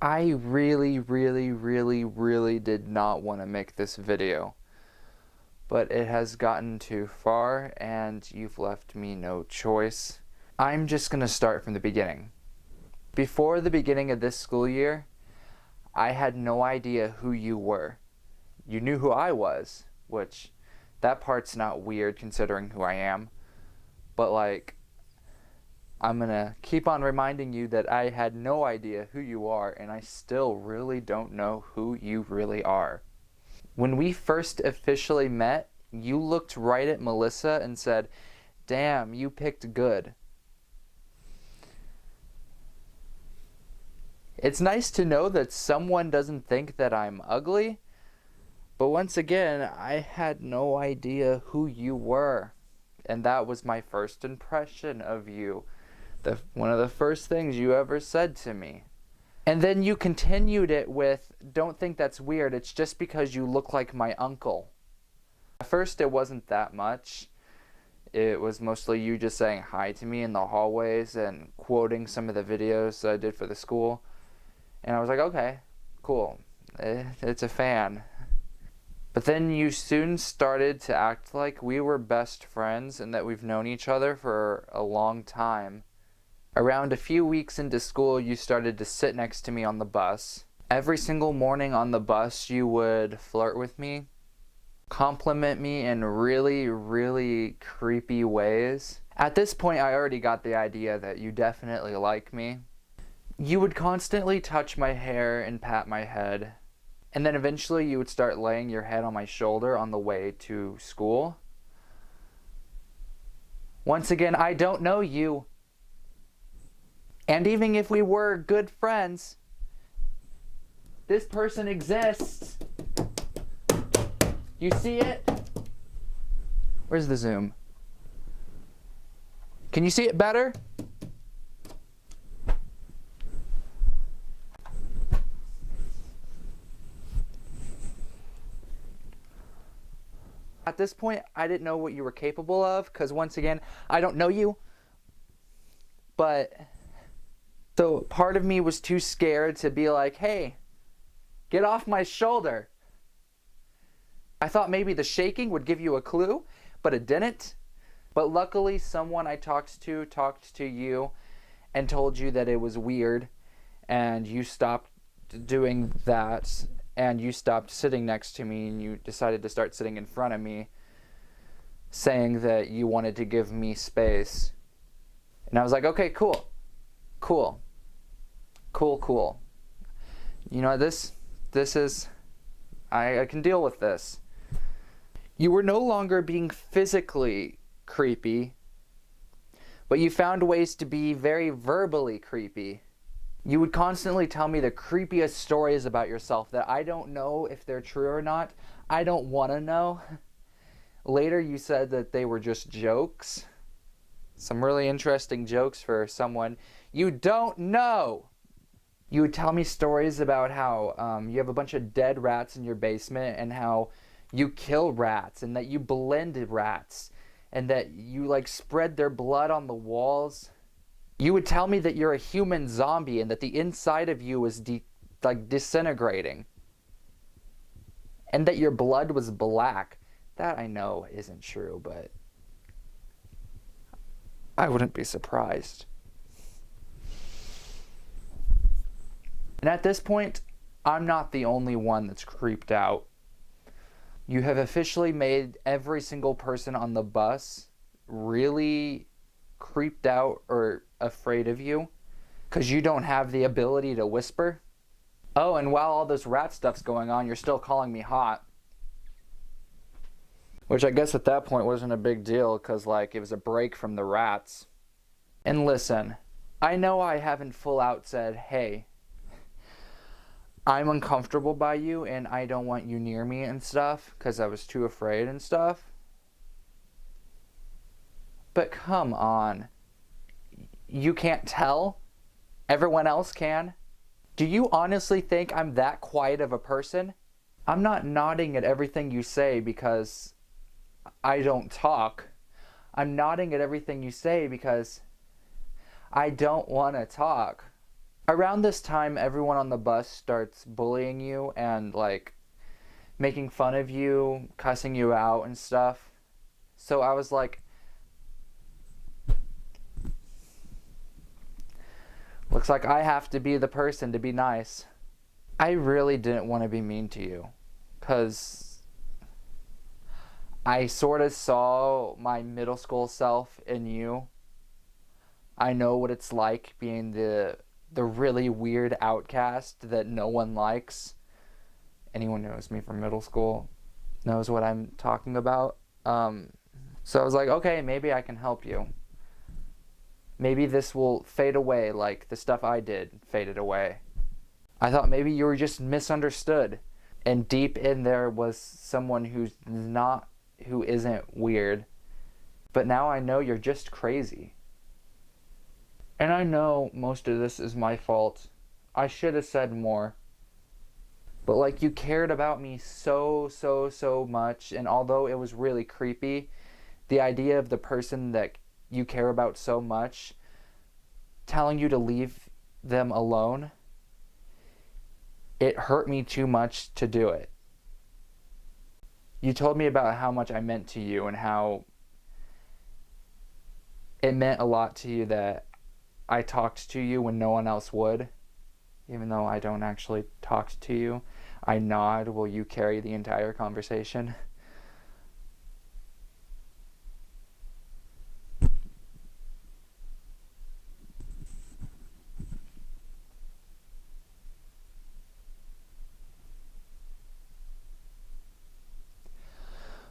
I really did not want to make this video, but it has gotten too far and you've left me no choice. I'm just going to start from the beginning. Before the beginning of this school year, I had no idea who you were. You knew who I was, which that part's not weird considering who I am, but I'm gonna keep on reminding you that I had no idea who you are, and I still really don't know who you really are. When we first officially met, you looked right at Melissa and said, "Damn, you picked good." It's nice to know that someone doesn't think that I'm ugly, but once again, I had no idea who you were, and that was my first impression of you. One of the first things you ever said to me. And then you continued it with, "Don't think that's weird, it's just because you look like my uncle." At first it wasn't that much. It was mostly you just saying hi to me in the hallways and quoting some of the videos that I did for the school. And I was like, okay, cool. It's a fan. But then you soon started to act like we were best friends and that we've known each other for a long time. Around a few weeks into school, you started to sit next to me on the bus. Every single morning on the bus, you would flirt with me, compliment me in really creepy ways. At this point, I already got the idea that you definitely like me. You would constantly touch my hair and pat my head. And then eventually you would start laying your head on my shoulder on the way to school. Once again, I don't know you. And even if we were good friends, this person exists. You see it? Where's the zoom? Can you see it better? At this point, I didn't know what you were capable of, because once again, I don't know you. But so part of me was too scared to be like, "Hey, get off my shoulder." I thought maybe the shaking would give you a clue, but it didn't. But luckily, someone I talked to you and told you that it was weird, and you stopped doing that, and you stopped sitting next to me, and you decided to start sitting in front of me, saying that you wanted to give me space. And I was like, okay, cool. You know, this is, I can deal with this. You were no longer being physically creepy, but you found ways to be very verbally creepy. You would constantly tell me the creepiest stories about yourself that I don't know if they're true or not. I don't want to know. Later you said that they were just jokes. Some really interesting jokes for someone you don't know. You would tell me stories about how you have a bunch of dead rats in your basement and how you kill rats and that you blend rats and that you spread their blood on the walls. You would tell me that you're a human zombie and that the inside of you is disintegrating and that your blood was black. That I know isn't true, but I wouldn't be surprised. And at this point, I'm not the only one that's creeped out. You have officially made every single person on the bus really creeped out or afraid of you because you don't have the ability to whisper. Oh, and while all this rat stuff's going on, you're still calling me hot. Which I guess at that point wasn't a big deal because it was a break from the rats. And listen, I know I haven't full out said, "Hey, I'm uncomfortable by you and I don't want you near me" and stuff because I was too afraid and stuff. But come on. You can't tell? Everyone else can? Do you honestly think I'm that quiet of a person? I'm not nodding at everything you say because I don't talk. I'm nodding at everything you say because I don't want to talk. Around this time, everyone on the bus starts bullying you and like making fun of you, cussing you out and stuff. So I was like, looks like I have to be the person to be nice. I really didn't want to be mean to you because I sort of saw my middle school self in you. I know what it's like being the really weird outcast that no one likes. Anyone who knows me from middle school knows what I'm talking about. So I was like, okay, maybe I can help you. Maybe this will fade away like the stuff I did faded away. I thought maybe you were just misunderstood. And deep in there was someone who isn't weird. But now I know you're just crazy. And I know most of this is my fault. I should have said more. But like, you cared about me so much, and although it was really creepy, the idea of the person that you care about so much telling you to leave them alone, it hurt me too much to do it. You told me about how much I meant to you and how it meant a lot to you that I talked to you when no one else would. Even though I don't actually talk to you, I nod while you carry the entire conversation.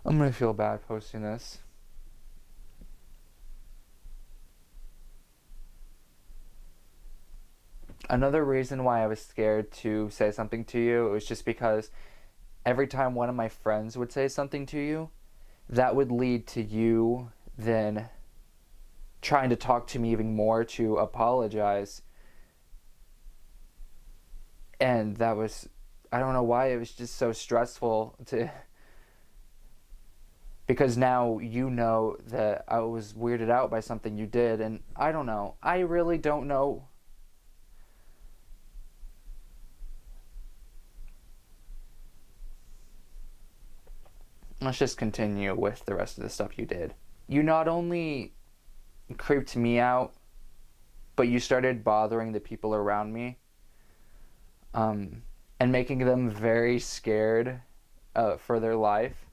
I'm gonna feel bad posting this. Another reason why I was scared to say something to you was just because every time one of my friends would say something to you, that would lead to you then trying to talk to me even more to apologize. And that was, I don't know why, it was just so stressful to, because now you know that I was weirded out by something you did, and I don't know. I really don't know. Let's just continue with the rest of the stuff you did. You not only creeped me out, but you started bothering the people around me, and making them very scared for their life.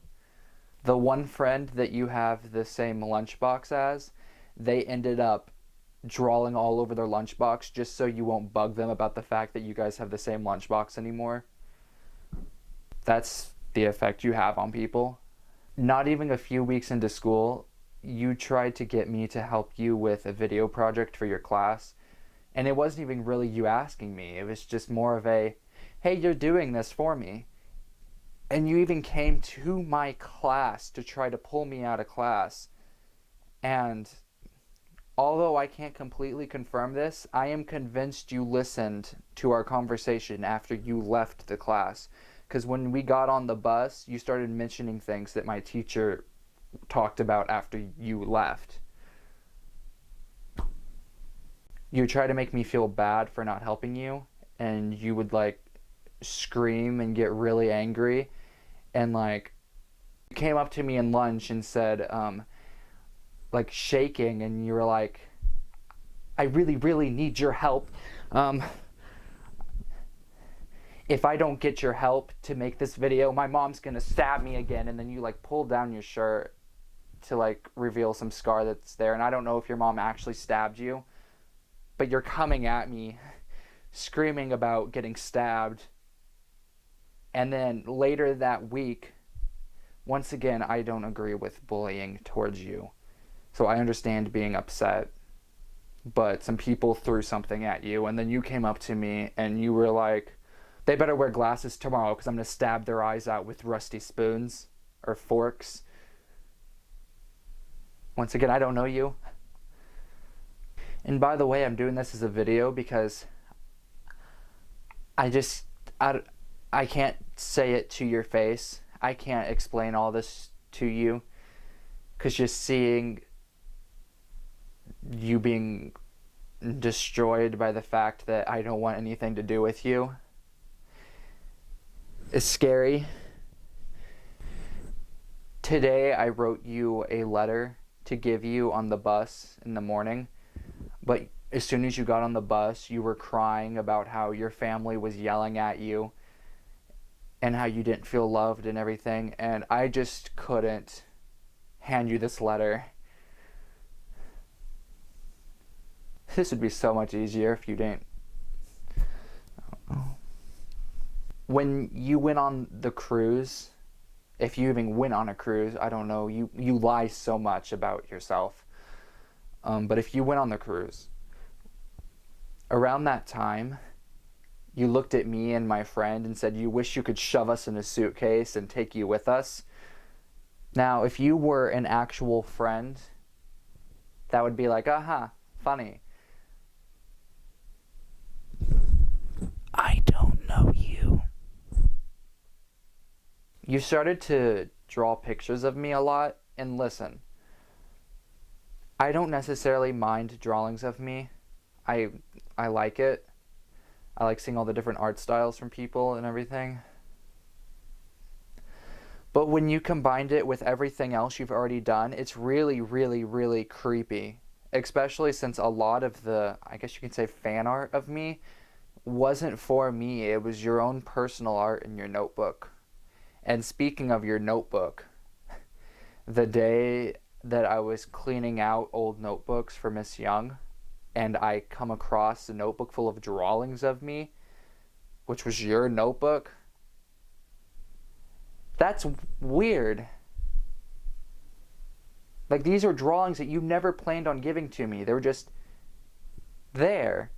The one friend that you have the same lunchbox as, they ended up drawing all over their lunchbox just so you won't bug them about the fact that you guys have the same lunchbox anymore. That's the effect you have on people. Not even a few weeks into school, you tried to get me to help you with a video project for your class. And it wasn't even really you asking me. It was just more of a, hey, you're doing this for me. And you even came to my class to try to pull me out of class. And although I can't completely confirm this, I am convinced you listened to our conversation after you left the class. Because when we got on the bus, you started mentioning things that my teacher talked about after you left. You tried to make me feel bad for not helping you, and you would like scream and get really angry, and like you came up to me in lunch and said, like shaking, and you were like, I really need your help. If I don't get your help to make this video, my mom's gonna stab me again. And then you like pulled down your shirt to like reveal some scar that's there. And I don't know if your mom actually stabbed you, but you're coming at me screaming about getting stabbed. And then later that week, once again, I don't agree with bullying towards you. So I understand being upset, but some people threw something at you, and then you came up to me and you were like, they better wear glasses tomorrow because I'm going to stab their eyes out with rusty spoons or forks. Once again, I don't know you. And by the way, I'm doing this as a video because I can't say it to your face. I can't explain all this to you because just seeing you being destroyed by the fact that I don't want anything to do with you is scary. Today I wrote you a letter to give you on the bus in the morning, but as soon as you got on the bus, you were crying about how your family was yelling at you and how you didn't feel loved and everything, and I just couldn't hand you this letter. This would be so much easier if you didn't. When you went on the cruise, if you even went on a cruise, I don't know, you lie so much about yourself. But if you went on the cruise, around that time, you looked at me and my friend and said you wish you could shove us in a suitcase and take you with us. Now, if you were an actual friend, that would be like, aha, funny. I don't know you. You started to draw pictures of me a lot, and listen, I don't necessarily mind drawings of me. I like it. I like seeing all the different art styles from people and everything. But when you combined it with everything else you've already done, it's really, really, really creepy. Especially since a lot of the, I guess you can say, fan art of me wasn't for me. It was your own personal art in your notebook. And speaking of your notebook, the day that I was cleaning out old notebooks for Miss Young, and I come across a notebook full of drawings of me, which was your notebook, that's weird. Like, these are drawings that you never planned on giving to me. They were just there.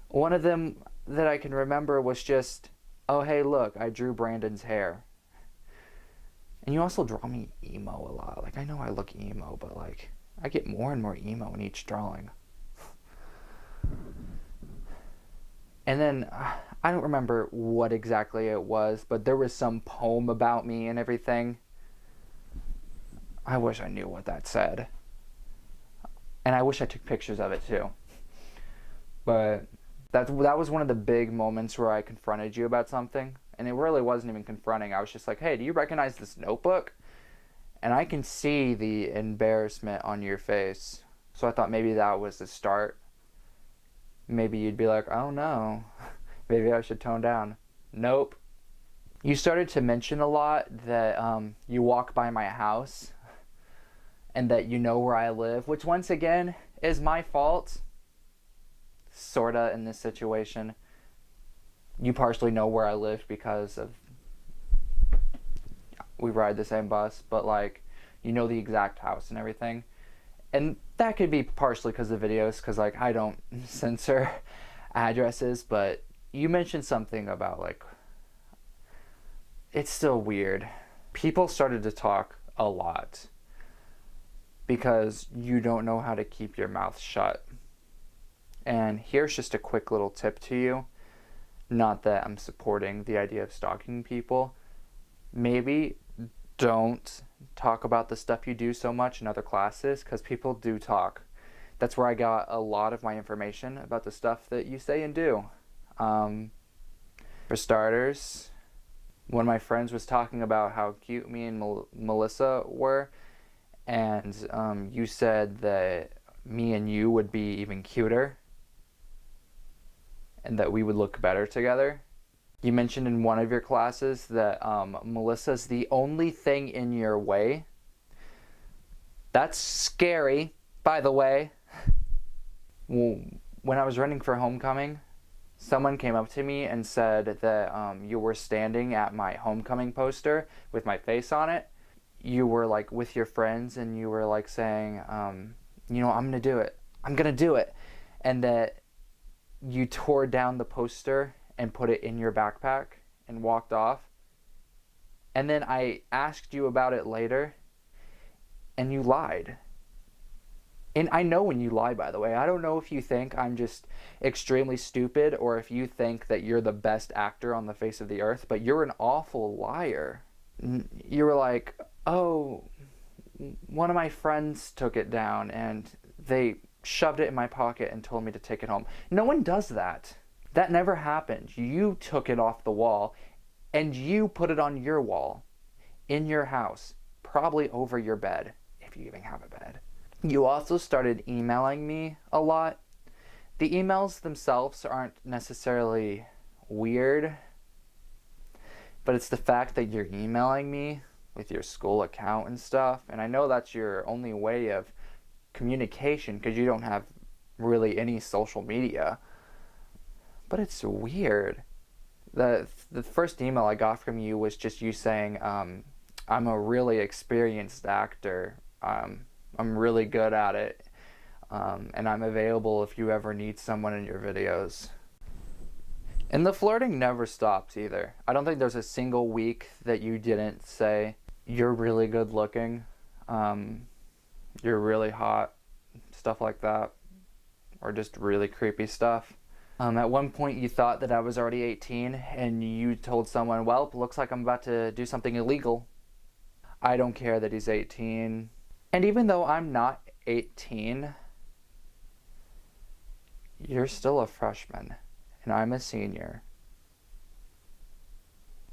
One of them that I can remember was just, oh, hey, look, I drew Brandon's hair. And you also draw me emo a lot. Like, I know I look emo, but, like, I get more and more emo in each drawing. And then, I don't remember what exactly it was, but there was some poem about me and everything. I wish I knew what that said. And I wish I took pictures of it, too. But that was one of the big moments where I confronted you about something. And it really wasn't even confronting. I was just like, hey, do you recognize this notebook? And I can see the embarrassment on your face. So I thought maybe that was the start. Maybe you'd be like, oh no, maybe I should tone down. Nope. You started to mention a lot that you walk by my house and that you know where I live, which once again is my fault. Sorta in this situation. You partially know where I live because of we ride the same bus, but like you know the exact house and everything. And that could be partially because of videos, because like I don't censor addresses, but you mentioned something about like it's still weird. People started to talk a lot because you don't know how to keep your mouth shut. And here's just a quick little tip to you. Not that I'm supporting the idea of stalking people. Maybe don't talk about the stuff you do so much in other classes, because people do talk. That's where I got a lot of my information about the stuff that you say and do. For starters, one of my friends was talking about how cute me and Melissa were, and you said that me and you would be even cuter and that we would look better together. You mentioned in one of your classes that Melissa's the only thing in your way. That's scary, by the way. When I was running for homecoming, someone came up to me and said that you were standing at my homecoming poster with my face on it. You were like with your friends and you were like saying, you know, I'm gonna do it. I'm gonna do it. And that you tore down the poster and put it in your backpack and walked off. And then I asked you about it later, and you lied. And I know when you lie, by the way. I don't know if you think I'm just extremely stupid or if you think that you're the best actor on the face of the earth, but you're an awful liar. You were like, oh, one of my friends took it down and they shoved it in my pocket and told me to take it home. No one does that. That never happened. You took it off the wall and you put it on your wall in your house, probably over your bed, if you even have a bed. You also started emailing me a lot. The emails themselves aren't necessarily weird, but it's the fact that you're emailing me with your school account and stuff. And I know that's your only way of communication because you don't have really any social media. But it's weird. The first email I got from you was just you saying, I'm a really experienced actor. I'm really good at it. And I'm available if you ever need someone in your videos. And the flirting never stops either. I don't think there's a single week that you didn't say, you're really good looking, you're really hot, stuff like that, or just really creepy stuff. At one point you thought that I was already 18 and you told someone, well, it looks like I'm about to do something illegal. I don't care that he's 18. And even though I'm not 18, you're still a freshman and I'm a senior.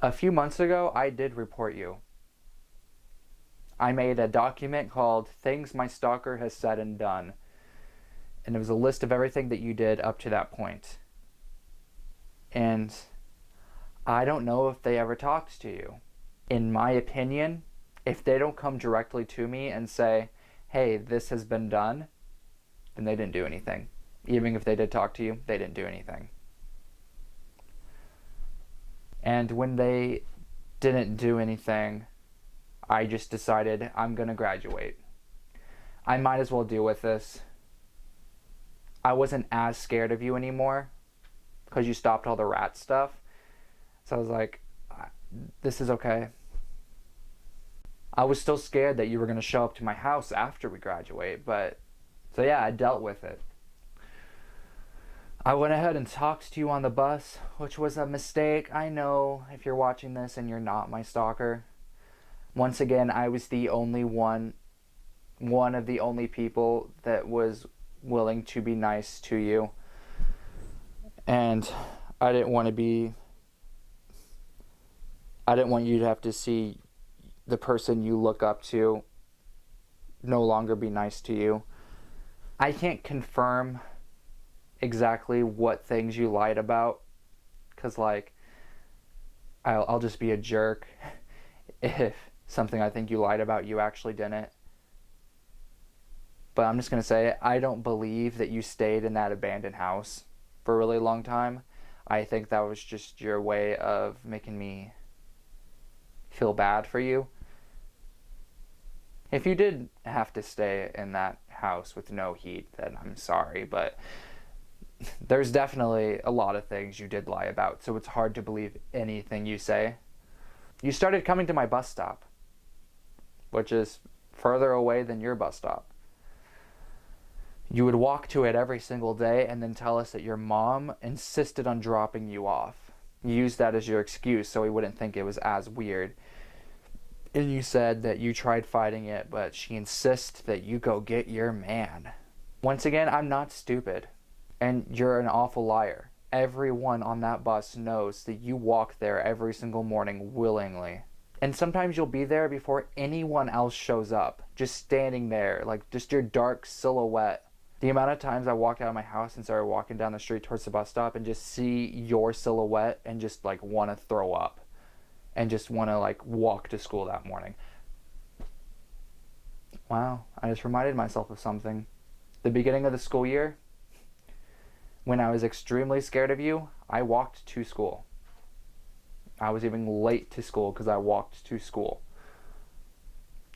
A few months ago, I did report you. I made a document called Things My Stalker Has Said and Done. And it was a list of everything that you did up to that point. And I don't know if they ever talked to you. In my opinion, if they don't come directly to me and say, hey, this has been done, then they didn't do anything. Even if they did talk to you, they didn't do anything. And when they didn't do anything, I just decided I'm going to graduate. I might as well deal with this. I wasn't as scared of you anymore because you stopped all the rat stuff. So I was like, this is okay. I was still scared that you were going to show up to my house after we graduate, but so yeah, I dealt with it. I went ahead and talked to you on the bus, which was a mistake. I know if you're watching this and you're not my stalker. Once again, I was the only one of the only people that was willing to be nice to you. And I didn't want you to have to see the person you look up to no longer be nice to you. I can't confirm exactly what things you lied about, because like I'll just be a jerk if something I think you lied about you actually didn't. But I'm just gonna say I don't believe that you stayed in that abandoned house for a really long time. I think that was just your way of making me feel bad for you. If you did have to stay in that house with no heat, then I'm sorry, but there's definitely a lot of things you did lie about, so it's hard to believe anything you say. You started coming to my bus stop, which is further away than your bus stop. You would walk to it every single day and then tell us that your mom insisted on dropping you off. You used that as your excuse so we wouldn't think it was as weird. And you said that you tried fighting it, but she insists that you go get your man. Once again, I'm not stupid. And you're an awful liar. Everyone on that bus knows that you walk there every single morning willingly. And sometimes you'll be there before anyone else shows up. Just standing there, like just your dark silhouette. The amount of times I walked out of my house and started walking down the street towards the bus stop and just see your silhouette and just like want to throw up. And just want to like walk to school that morning. Wow, I just reminded myself of something. The beginning of the school year, when I was extremely scared of you, I walked to school. I was even late to school because I walked to school.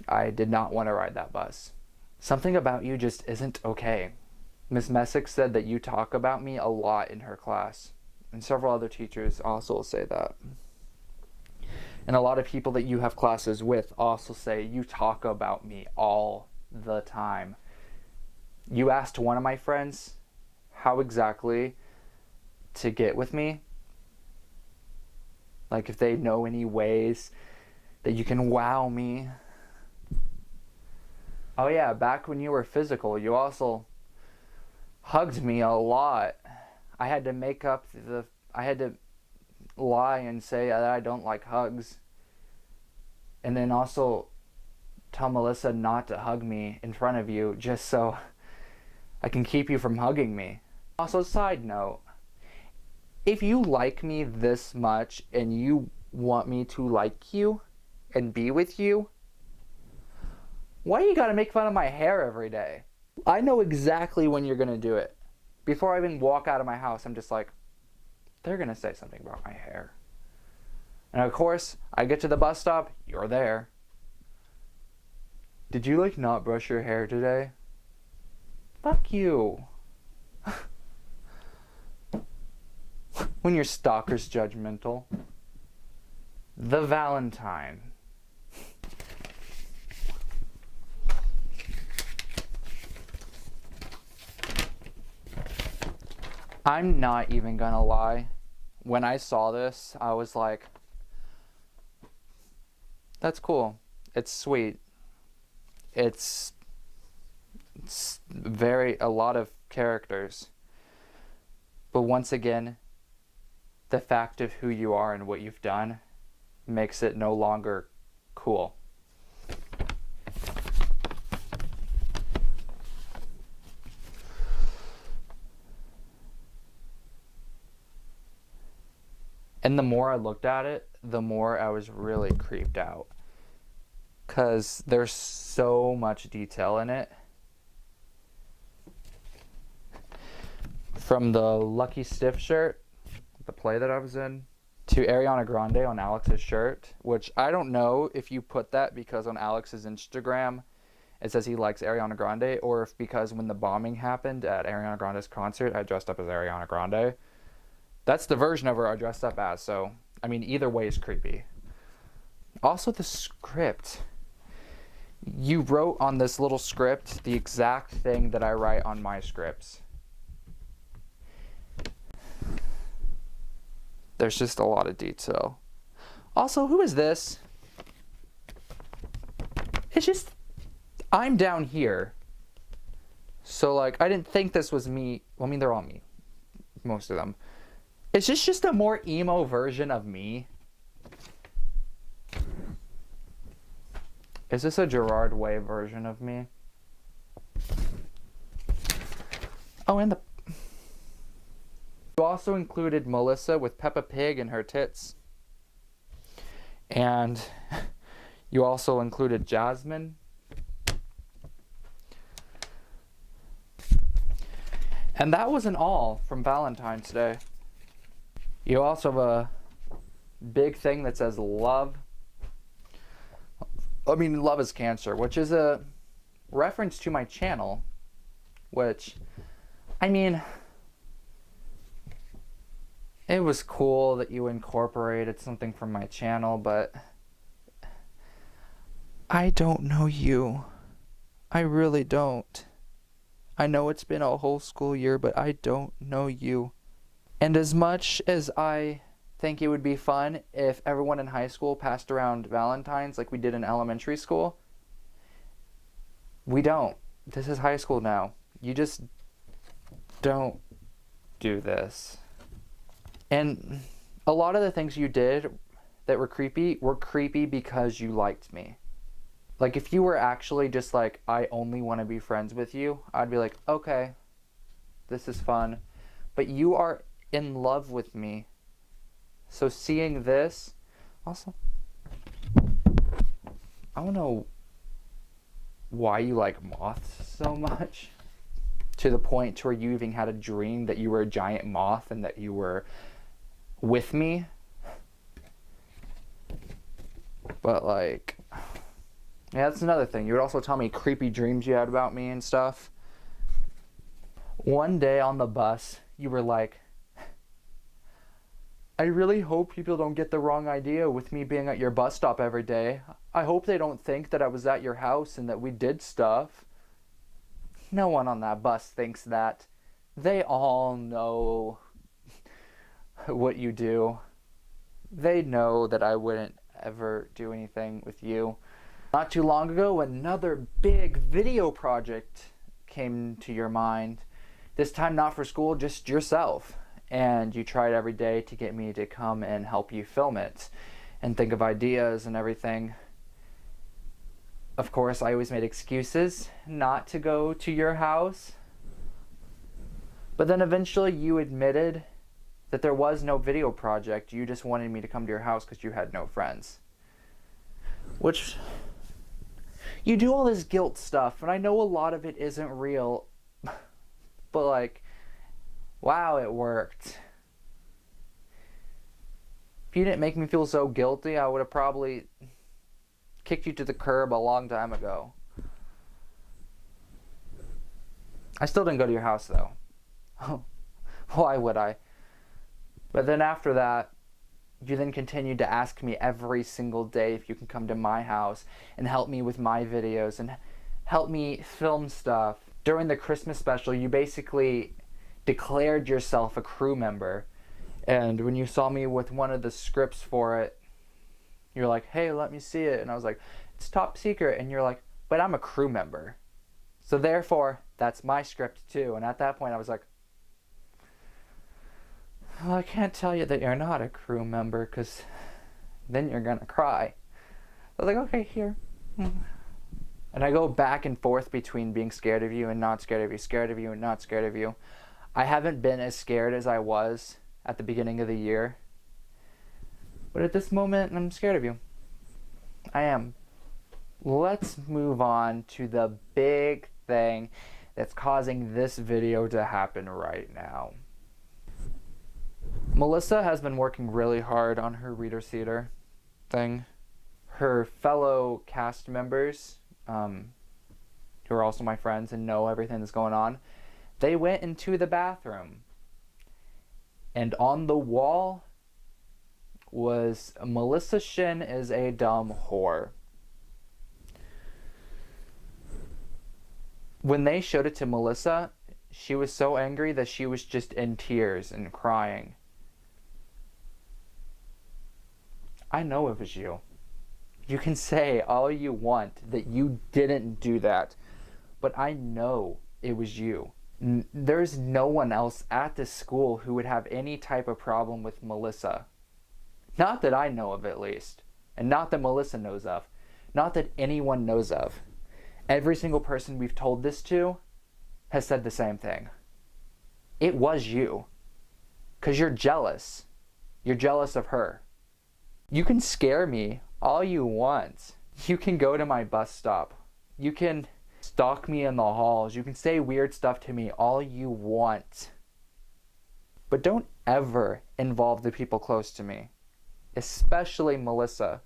I did not want to ride that bus. Something about you just isn't okay. Miss Messick said that you talk about me a lot in her class. And several other teachers also say that. And a lot of people that you have classes with also say you talk about me all the time. You asked one of my friends how exactly to get with me. Like if they know any ways that you can wow me. Oh yeah, back when you were physical, you also hugged me a lot. I had to lie and say that I don't like hugs. And then also tell Melissa not to hug me in front of you just so I can keep you from hugging me. Also, side note, if you like me this much and you want me to like you and be with you, why you gotta make fun of my hair every day? I know exactly when you're gonna do it. Before I even walk out of my house, I'm just like, they're gonna say something about my hair. And of course, I get to the bus stop, you're there. Did you not brush your hair today? Fuck you. When your stalker's judgmental. The Valentine. I'm not even gonna lie. When I saw this, I was like, that's cool. It's sweet. It's a lot of characters. But once again, the fact of who you are and what you've done makes it no longer cool. And the more I looked at it, the more I was really creeped out. 'Cause there's so much detail in it. From the Lucky Stiff shirt, the play that I was in, to Ariana Grande on Alex's shirt, which I don't know if you put that because on Alex's Instagram it says he likes Ariana Grande, or if because when the bombing happened at Ariana Grande's concert, I dressed up as Ariana Grande. That's the version of her I dressed up as, so, I mean, either way is creepy. Also, the script. You wrote on this little script the exact thing that I write on my scripts. There's just a lot of detail. Also, who is this? It's just, I'm down here. So, I didn't think this was me. Well, I mean, they're all me. Most of them. Is this just a more emo version of me? Is this a Gerard Way version of me? Oh, and you also included Melissa with Peppa Pig and her tits. And you also included Jasmine. And that wasn't all from Valentine's Day. You also have a big thing that says love. I mean, love is cancer, which is a reference to my channel, which, I mean, it was cool that you incorporated something from my channel, but I don't know you. I really don't. I know it's been a whole school year, but I don't know you. And as much as I think it would be fun if everyone in high school passed around Valentines like we did in elementary school, we don't. This is high school now. You just don't do this. And a lot of the things you did that were creepy because you liked me. Like, if you were actually just like, I only want to be friends with you, I'd be like, okay, this is fun. But you are in love with me. So seeing this, also, I don't know why you like moths so much. To the point to where you even had a dream that you were a giant moth and that you were with me. But yeah, that's another thing. You would also tell me creepy dreams you had about me and stuff. One day on the bus, you were like, I really hope people don't get the wrong idea with me being at your bus stop every day. I hope they don't think that I was at your house and that we did stuff. No one on that bus thinks that. They all know what you do. They know that I wouldn't ever do anything with you. Not too long ago, another big video project came to your mind. This time not for school, just yourself. And you tried every day to get me to come and help you film it and think of ideas and everything. Of course, I always made excuses not to go to your house. But then eventually you admitted that there was no video project. You just wanted me to come to your house because you had no friends. Which, you do all this guilt stuff, and I know a lot of it isn't real, but like, wow, it worked. If you didn't make me feel so guilty, I would have probably kicked you to the curb a long time ago. I still didn't go to your house though. Why would I? But then after that, you then continued to ask me every single day if you can come to my house and help me with my videos and help me film stuff. During the Christmas special, you basically declared yourself a crew member. And when you saw me with one of the scripts for it, you're like, hey, let me see it. And I was like, it's top secret. And you're like, but I'm a crew member. So therefore, that's my script too. And at that point, I was like, well, I can't tell you that you're not a crew member because then you're going to cry. I was like, okay, here. And I go back and forth between being scared of you and not scared of you, scared of you and not scared of you. I haven't been as scared as I was at the beginning of the year. But at this moment, I'm scared of you. I am. Let's move on to the big thing that's causing this video to happen right now. Melissa has been working really hard on her reader-seater thing. Her fellow cast members, who are also my friends and know everything that's going on, they went into the bathroom. And on the wall was Melissa Shin is a dumb whore. When they showed it to Melissa, she was so angry that she was just in tears and crying. I know it was you. You can say all you want that you didn't do that, but I know it was you. There's no one else at this school who would have any type of problem with Melissa. Not that I know of, at least. And not that Melissa knows of. Not that anyone knows of. Every single person we've told this to has said the same thing. It was you. 'Cause you're jealous. You're jealous of her. You can scare me all you want. You can go to my bus stop. You can stalk me in the halls. You can say weird stuff to me all you want. But don't ever involve the people close to me. Especially Melissa.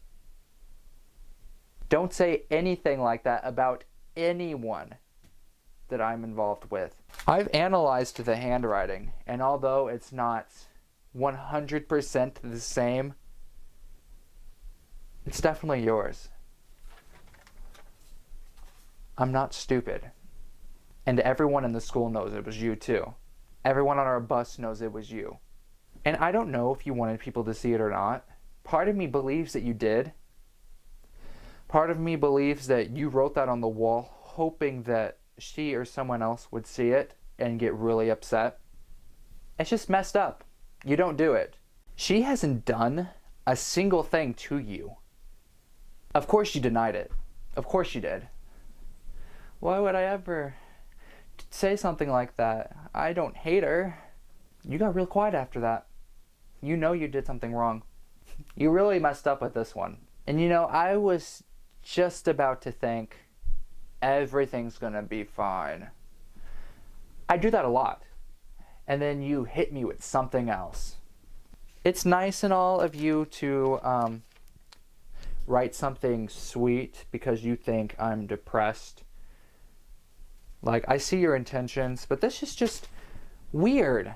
Don't say anything like that about anyone that I'm involved with. I've analyzed the handwriting, and although it's not 100% the same, it's definitely yours. I'm not stupid. And everyone in the school knows it was you too. Everyone on our bus knows it was you. And I don't know if you wanted people to see it or not. Part of me believes that you did. Part of me believes that you wrote that on the wall hoping that she or someone else would see it and get really upset. It's just messed up. You don't do it. She hasn't done a single thing to you. Of course you denied it. Of course you did. Why would I ever say something like that? I don't hate her. You got real quiet after that. You know you did something wrong. You really messed up with this one. And you know, I was just about to think everything's gonna be fine. I do that a lot. And then you hit me with something else. It's nice and all of you to write something sweet because you think I'm depressed. Like, I see your intentions, but this is just weird.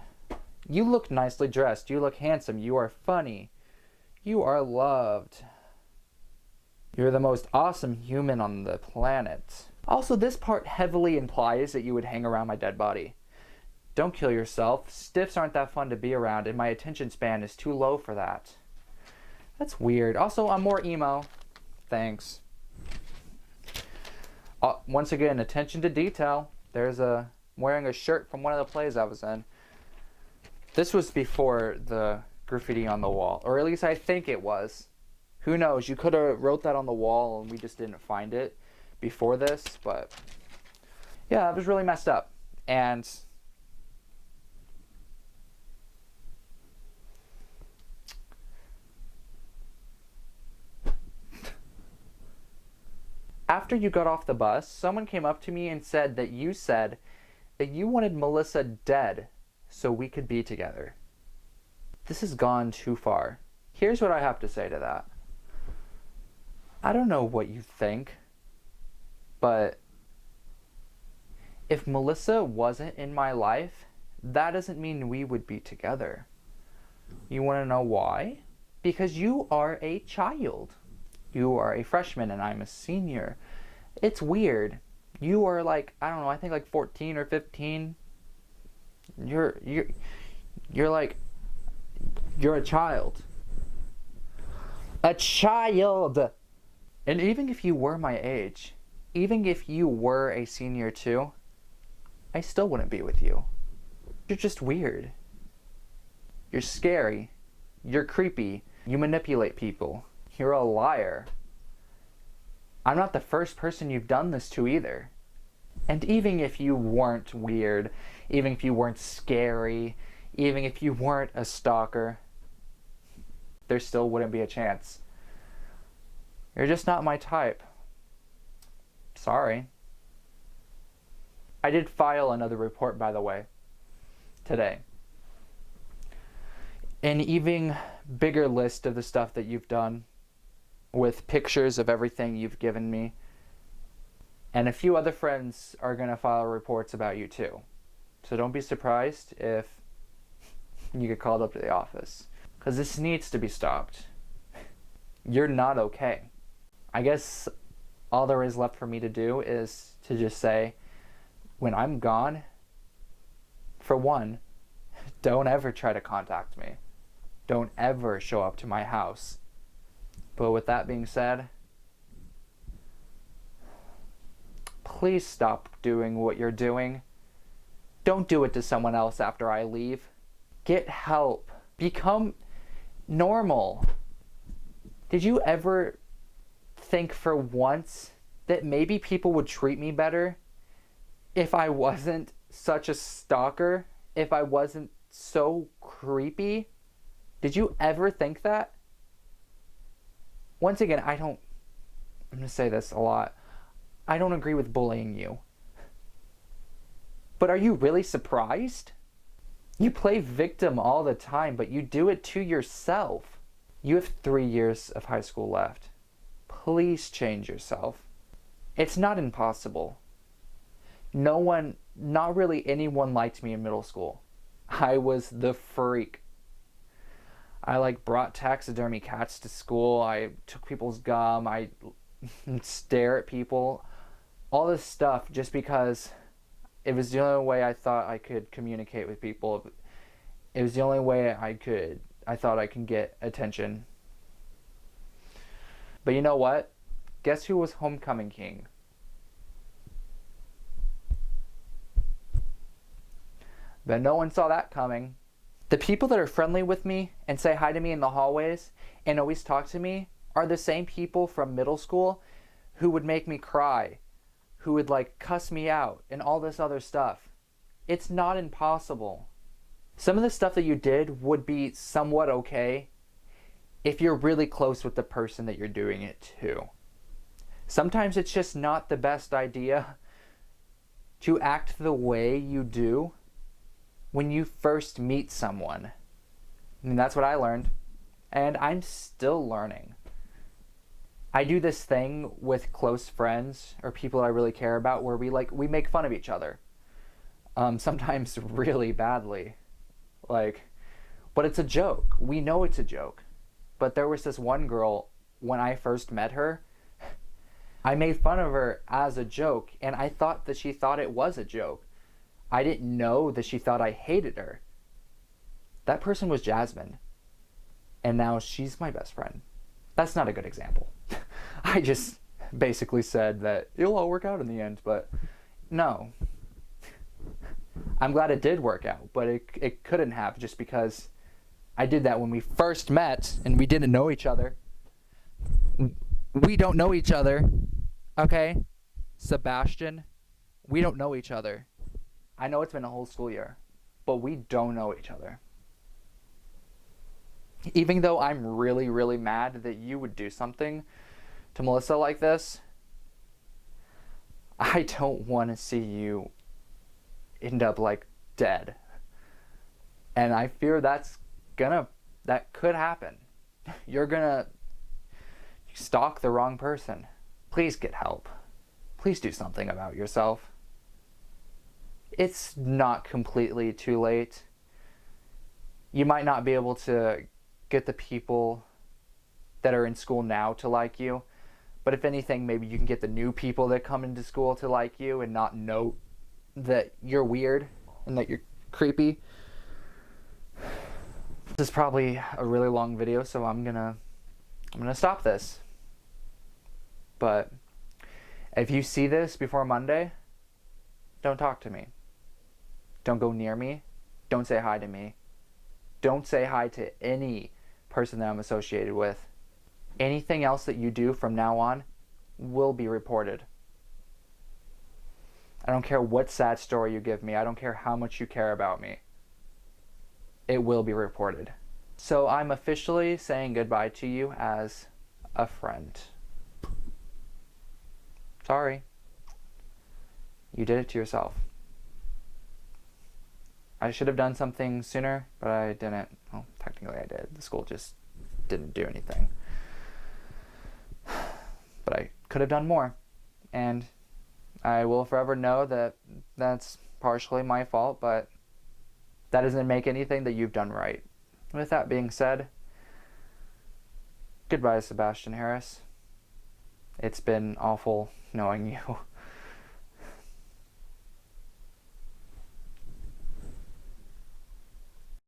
You look nicely dressed. You look handsome. You are funny. You are loved. You're the most awesome human on the planet. Also, this part heavily implies that you would hang around my dead body. Don't kill yourself. Stiffs aren't that fun to be around, and my attention span is too low for that. That's weird. Also, I'm more emo. Thanks. Once again, attention to detail. There's a wearing a shirt from one of the plays I was in. This was before the graffiti on the wall, or at least I think it was. Who knows? You could have wrote that on the wall and we just didn't find it before this, but yeah, that was really messed up. And after you got off the bus, someone came up to me and said that you wanted Melissa dead so we could be together. This has gone too far. Here's what I have to say to that. I don't know what you think, but if Melissa wasn't in my life, that doesn't mean we would be together. You want to know why? Because you are a child. You are a freshman and I'm a senior. It's weird. You are like, I don't know, I think like 14 or 15. You're like, you're a child. A child! And even if you were my age, even if you were a senior too, I still wouldn't be with you. You're just weird. You're scary. You're creepy. You manipulate people. You're a liar. I'm not the first person you've done this to either. And even if you weren't weird, even if you weren't scary, even if you weren't a stalker, there still wouldn't be a chance. You're just not my type. Sorry. I did file another report, by the way, today. An even bigger list of the stuff that you've done, with pictures of everything you've given me. And a few other friends are going to file reports about you too. So don't be surprised if you get called up to the office. Because this needs to be stopped. You're not okay. I guess all there is left for me to do is to just say, when I'm gone, for one, don't ever try to contact me. Don't ever show up to my house. But with that being said, please stop doing what you're doing. Don't do it to someone else after I leave. Get help. Become normal. Did you ever think for once that maybe people would treat me better if I wasn't such a stalker? If I wasn't so creepy? Did you ever think that? Once again, I'm going to say this a lot. I don't agree with bullying you. But are you really surprised? You play victim all the time, but you do it to yourself. You have 3 years of high school left. Please change yourself. It's not impossible. Not really anyone liked me in middle school. I was the freak. I brought taxidermy cats to school. I took people's gum. I stare at people. All this stuff just because it was the only way I thought I could communicate with people. It was the only way I thought I could get attention. But you know what? Guess who was homecoming king? But no one saw that coming. The people that are friendly with me and say hi to me in the hallways and always talk to me are the same people from middle school who would make me cry, who would cuss me out and all this other stuff. It's not impossible. Some of the stuff that you did would be somewhat okay if you're really close with the person that you're doing it to. Sometimes it's just not the best idea to act the way you do when you first meet someone. And that's what I learned. And I'm still learning. I do this thing with close friends or people I really care about where we make fun of each other. Sometimes really badly. But it's a joke. We know it's a joke. But there was this one girl, when I first met her, I made fun of her as a joke, and I thought that she thought it was a joke. I didn't know that she thought I hated her. That person was Jasmine. And now she's my best friend. That's not a good example. I just basically said that it'll all work out in the end, but no. I'm glad it did work out, but it couldn't have, just because I did that when we first met and we didn't know each other. We don't know each other, okay? Sebastian, we don't know each other. I know it's been a whole school year, but we don't know each other. Even though I'm really, really mad that you would do something to Melissa like this, I don't want to see you end up like dead. And I fear that could happen. You're gonna stalk the wrong person. Please get help. Please do something about yourself. It's not completely too late. You might not be able to get the people that are in school now to like you, but if anything, maybe you can get the new people that come into school to like you and not know that you're weird and that you're creepy. This is probably a really long video, so I'm gonna stop this. But if you see this before Monday, don't talk to me. Don't go near me. Don't say hi to me. Don't say hi to any person that I'm associated with. Anything else that you do from now on will be reported. I don't care what sad story you give me. I don't care how much you care about me. It will be reported. So I'm officially saying goodbye to you as a friend. Sorry. You did it to yourself. I should have done something sooner, but I didn't. Well, technically I did. The school just didn't do anything. But I could have done more. And I will forever know that that's partially my fault, but that doesn't make anything that you've done right. With that being said, goodbye, Sebastian Harris. It's been awful knowing you.